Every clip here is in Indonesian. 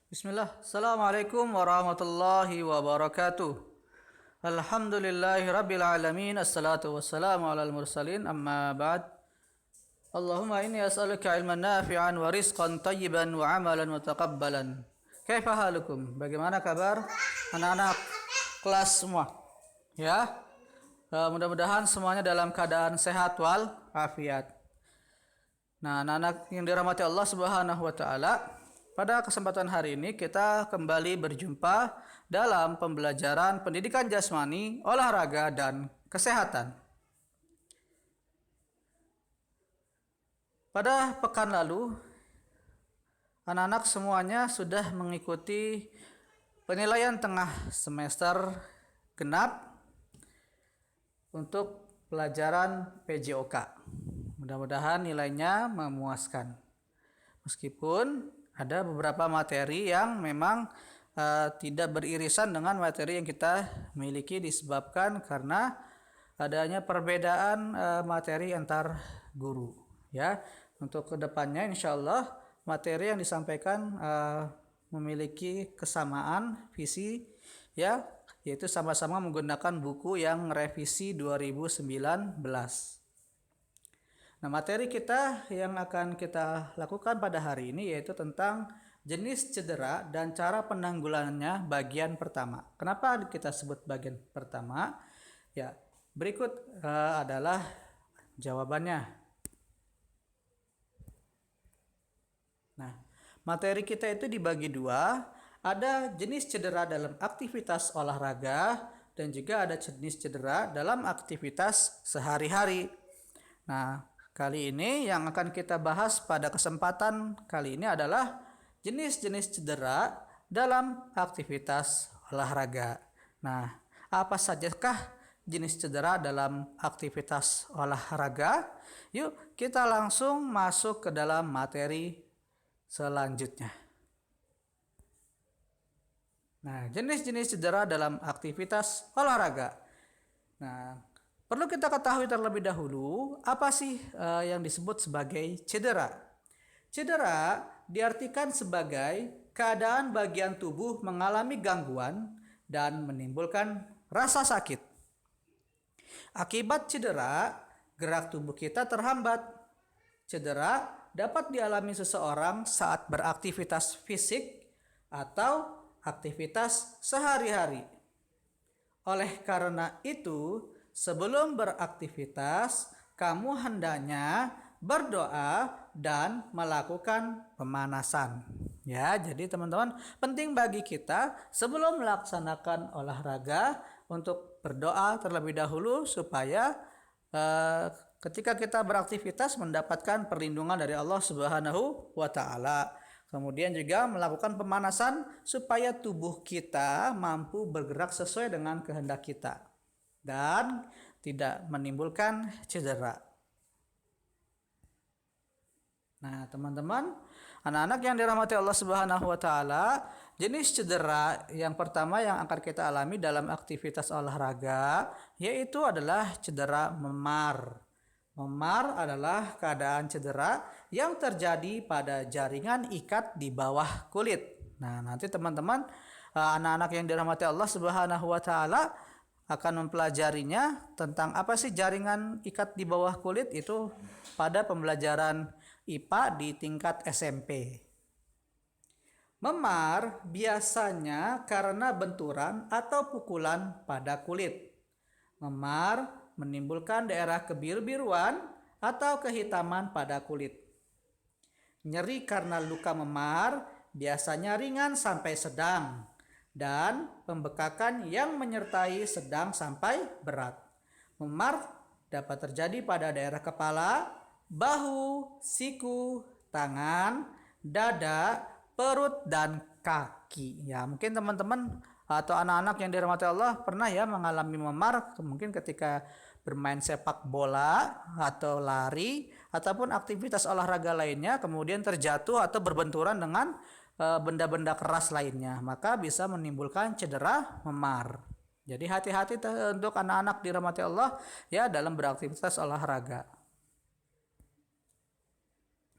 Bismillah. Assalamualaikum warahmatullahi wabarakatuh. Alhamdulillahi rabbil alamin. Assalatu wassalamu alal mursalin. Amma ba'd. Allahumma inni as'aluka ilman nafi'an wa rizqan tayyiban wa amalan mutaqabbalan. Kaifa halukum? Bagaimana kabar anak-anak kelas semua? Ya. Mudah-mudahan semuanya dalam keadaan sehat wal afiat. Nah, anak-anak yang dirahmati Allah Subhanahu wa taala, pada kesempatan hari ini kita kembali berjumpa dalam pembelajaran pendidikan jasmani, olahraga dan kesehatan. Pada pekan lalu, anak-anak semuanya sudah mengikuti penilaian tengah semester genap untuk pelajaran PJOK. Mudah-mudahan nilainya memuaskan. Meskipun ada beberapa materi yang memang tidak beririsan dengan materi yang kita miliki disebabkan karena adanya perbedaan materi antar guru. Ya, untuk kedepannya insya Allah materi yang disampaikan memiliki kesamaan visi, ya, yaitu sama-sama menggunakan buku yang revisi 2019. Nah, materi kita yang akan kita lakukan pada hari ini yaitu tentang jenis cedera dan cara penanggulangannya bagian pertama. Kenapa kita sebut bagian pertama? Ya, berikut adalah jawabannya. Nah, materi kita itu dibagi dua. Ada jenis cedera dalam aktivitas olahraga dan juga ada jenis cedera dalam aktivitas sehari-hari. Nah, kali ini yang akan kita bahas pada kesempatan kali ini adalah jenis-jenis cedera dalam aktivitas olahraga. Nah, apa sajakah jenis cedera dalam aktivitas olahraga? Yuk kita langsung masuk ke dalam materi selanjutnya. Nah, jenis-jenis cedera dalam aktivitas olahraga. Nah, perlu kita ketahui terlebih dahulu apa sih yang disebut sebagai cedera. Cedera diartikan sebagai keadaan bagian tubuh mengalami gangguan dan menimbulkan rasa sakit. Akibat cedera, gerak tubuh kita terhambat. Cedera dapat dialami seseorang saat beraktivitas fisik atau aktivitas sehari-hari. Oleh karena itu, sebelum beraktivitas, kamu hendaknya berdoa dan melakukan pemanasan. Ya, jadi teman-teman, penting bagi kita sebelum melaksanakan olahraga untuk berdoa terlebih dahulu supaya ketika kita beraktivitas mendapatkan perlindungan dari Allah Subhanahu wa taala. Kemudian juga melakukan pemanasan supaya tubuh kita mampu bergerak sesuai dengan kehendak kita dan tidak menimbulkan cedera. Nah, teman-teman, anak-anak yang dirahmati Allah Subhanahu wa taala, jenis cedera yang pertama yang akan kita alami dalam aktivitas olahraga yaitu adalah cedera memar. Memar adalah keadaan cedera yang terjadi pada jaringan ikat di bawah kulit. Nah, nanti teman-teman, anak-anak yang dirahmati Allah Subhanahu wa taala akan mempelajarinya tentang apa sih jaringan ikat di bawah kulit itu pada pembelajaran IPA di tingkat SMP. Memar biasanya karena benturan atau pukulan pada kulit. Memar menimbulkan daerah kebiru-biruan atau kehitaman pada kulit. Nyeri karena luka memar biasanya ringan sampai sedang dan pembekakan yang menyertai sedang sampai berat. Memar dapat terjadi pada daerah kepala, bahu, siku, tangan, dada, perut, dan kaki. Ya, mungkin teman-teman atau anak-anak yang dirahmati Allah pernah ya mengalami memar mungkin ketika bermain sepak bola atau lari ataupun aktivitas olahraga lainnya kemudian terjatuh atau berbenturan dengan benda-benda keras lainnya, maka bisa menimbulkan cedera memar. Jadi hati-hati untuk anak-anak dirahmati Allah ya dalam beraktivitas olahraga.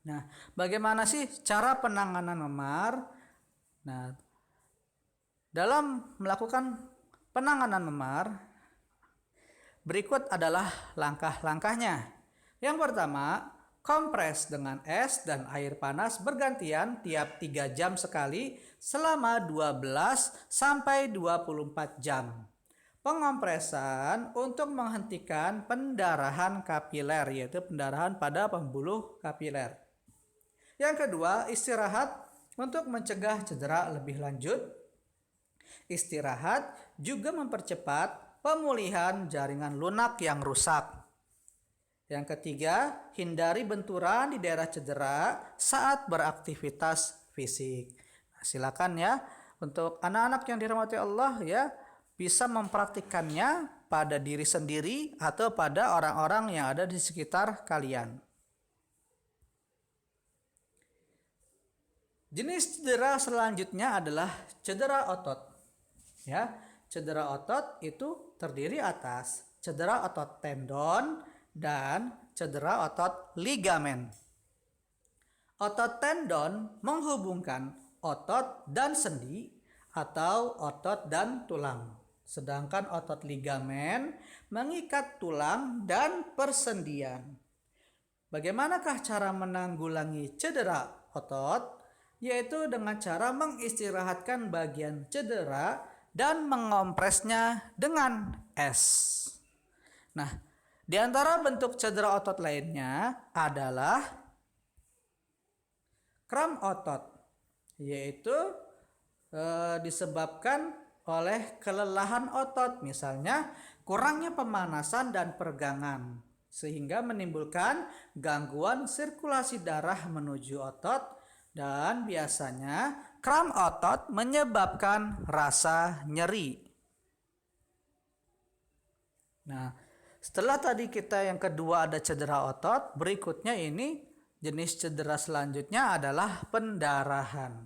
Nah, bagaimana sih cara penanganan memar? Nah, dalam melakukan penanganan memar, berikut adalah langkah-langkahnya. Yang pertama, kompres dengan es dan air panas bergantian tiap 3 jam sekali selama 12 sampai 24 jam. Pengompresan untuk menghentikan pendarahan kapiler, yaitu pendarahan pada pembuluh kapiler. Yang kedua, istirahat untuk mencegah cedera lebih lanjut. Istirahat juga mempercepat pemulihan jaringan lunak yang rusak. Yang ketiga, hindari benturan di daerah cedera saat beraktivitas fisik. Nah, silakan ya untuk anak-anak yang dirahmati Allah ya, bisa mempraktikkannya pada diri sendiri atau pada orang-orang yang ada di sekitar kalian. Jenis cedera selanjutnya adalah cedera otot. Ya, cedera otot itu terdiri atas cedera otot tendon dan cedera otot ligamen. Otot tendon menghubungkan otot dan sendi atau otot dan tulang. Sedangkan otot ligamen mengikat tulang dan persendian. Bagaimanakah cara menanggulangi cedera otot? Yaitu dengan cara mengistirahatkan bagian cedera dan mengompresnya dengan es. Nah, di antara bentuk cedera otot lainnya adalah kram otot, yaitu disebabkan oleh kelelahan otot, misalnya kurangnya pemanasan dan peregangan, sehingga menimbulkan gangguan sirkulasi darah menuju otot, dan biasanya kram otot menyebabkan rasa nyeri. Nah, setelah tadi kita yang kedua ada cedera otot, berikutnya ini jenis cedera selanjutnya adalah pendarahan.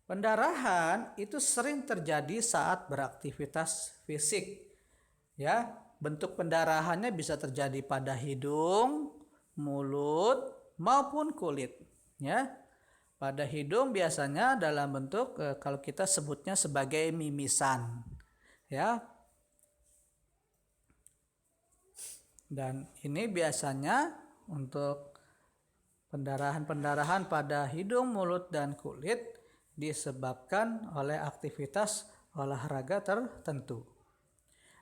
Pendarahan itu sering terjadi saat beraktivitas fisik. Ya, bentuk pendarahannya bisa terjadi pada hidung, mulut, maupun kulit. Ya, pada hidung biasanya dalam bentuk kalau kita sebutnya sebagai mimisan. Ya, dan ini biasanya untuk pendarahan-pendarahan pada hidung, mulut, dan kulit disebabkan oleh aktivitas olahraga tertentu.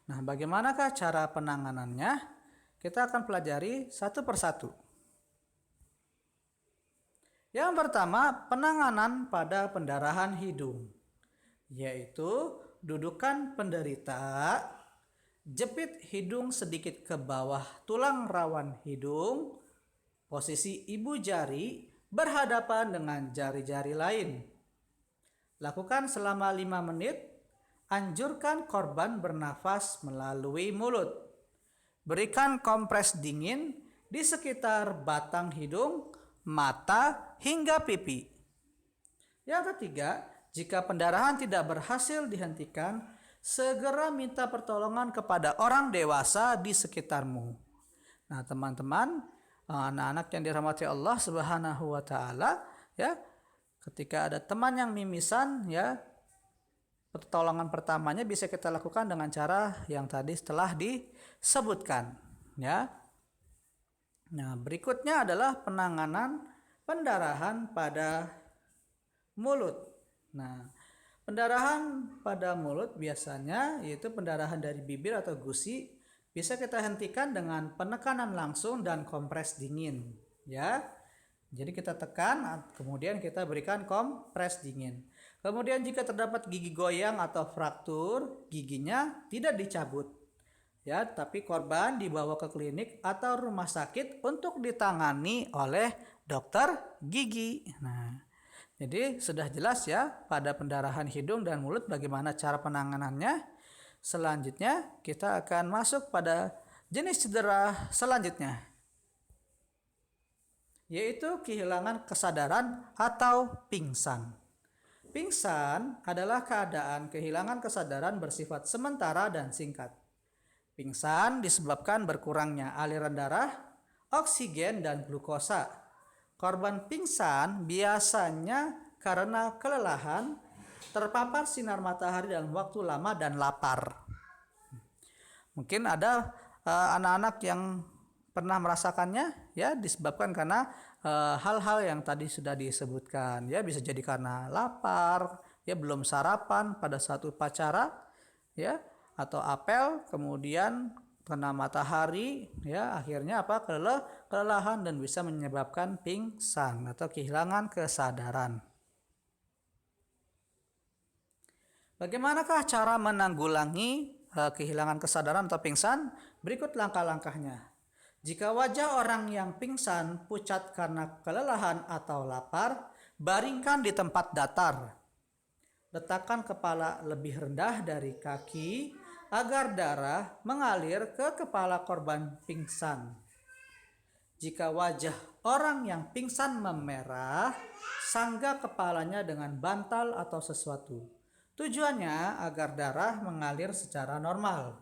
Nah, bagaimanakah cara penanganannya? Kita akan pelajari satu persatu. Yang pertama, penanganan pada pendarahan hidung, yaitu dudukan penderita, jepit hidung sedikit ke bawah tulang rawan hidung, posisi ibu jari berhadapan dengan jari-jari lain. Lakukan selama 5 menit. Anjurkan korban bernafas melalui mulut. Berikan kompres dingin di sekitar batang hidung, mata, hingga pipi. Yang ketiga, jika pendarahan tidak berhasil dihentikan, segera minta pertolongan kepada orang dewasa di sekitarmu. Nah, teman-teman, anak-anak yang dirahmati Allah Subhanahu wa taala, ya, ketika ada teman yang mimisan, ya, pertolongan pertamanya bisa kita lakukan dengan cara yang tadi setelah disebutkan, ya. Nah, berikutnya adalah penanganan pendarahan pada mulut. Nah, pendarahan pada mulut biasanya yaitu pendarahan dari bibir atau gusi, bisa kita hentikan dengan penekanan langsung dan kompres dingin, ya. Jadi kita tekan, kemudian kita berikan kompres dingin. Kemudian jika terdapat gigi goyang atau fraktur, giginya tidak dicabut, ya, tapi korban dibawa ke klinik atau rumah sakit untuk ditangani oleh dokter gigi. Nah, jadi sudah jelas ya pada pendarahan hidung dan mulut bagaimana cara penanganannya. Selanjutnya kita akan masuk pada jenis cedera selanjutnya, yaitu kehilangan kesadaran atau pingsan. Pingsan adalah keadaan kehilangan kesadaran bersifat sementara dan singkat. Pingsan disebabkan berkurangnya aliran darah, oksigen, dan glukosa. Korban pingsan biasanya karena kelelahan, terpapar sinar matahari dalam waktu lama dan lapar. Mungkin ada anak-anak yang pernah merasakannya, ya, disebabkan karena hal-hal yang tadi sudah disebutkan, ya, bisa jadi karena lapar, ya, belum sarapan pada saat upacara, ya, atau apel, kemudian kena matahari, ya, akhirnya kelelahan dan bisa menyebabkan pingsan atau kehilangan kesadaran. Bagaimanakah cara menanggulangi kehilangan kesadaran atau pingsan? Berikut langkah-langkahnya. Jika wajah orang yang pingsan pucat karena kelelahan atau lapar, baringkan di tempat datar. Letakkan kepala lebih rendah dari kaki agar darah mengalir ke kepala korban pingsan. Jika wajah orang yang pingsan memerah, sanggah kepalanya dengan bantal atau sesuatu. Tujuannya agar darah mengalir secara normal.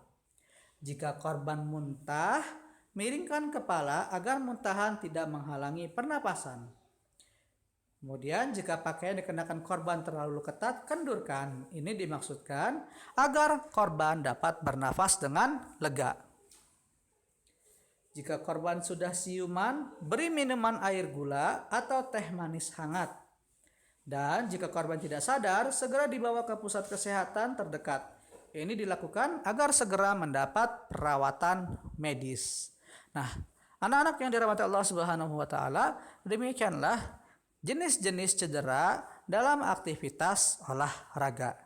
Jika korban muntah, miringkan kepala agar muntahan tidak menghalangi pernapasan. Kemudian jika pakaian dikenakan korban terlalu ketat, kendurkan. Ini dimaksudkan agar korban dapat bernafas dengan lega. Jika korban sudah siuman, beri minuman air gula atau teh manis hangat. Dan jika korban tidak sadar, segera dibawa ke pusat kesehatan terdekat. Ini dilakukan agar segera mendapat perawatan medis. Nah, anak-anak yang dirahmati Allah Subhanahu wa taala, demikianlah jenis-jenis cedera dalam aktivitas olahraga.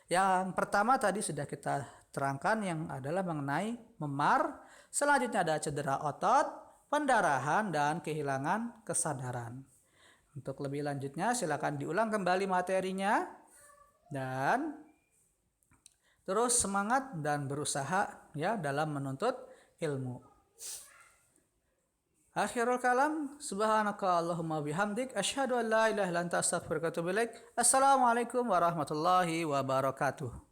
Yang pertama tadi sudah kita terangkan yang adalah mengenai memar, selanjutnya ada cedera otot, pendarahan dan kehilangan kesadaran. Untuk lebih lanjutnya silakan diulang kembali materinya dan terus semangat dan berusaha, ya, dalam menuntut ilmu. Akhirul kalam, subhanaka Allahumma bihamdik, asyhadu an la ilaha illa anta astaghfiruka wa atubu ilaik. Assalamualaikum warahmatullahi wabarakatuh.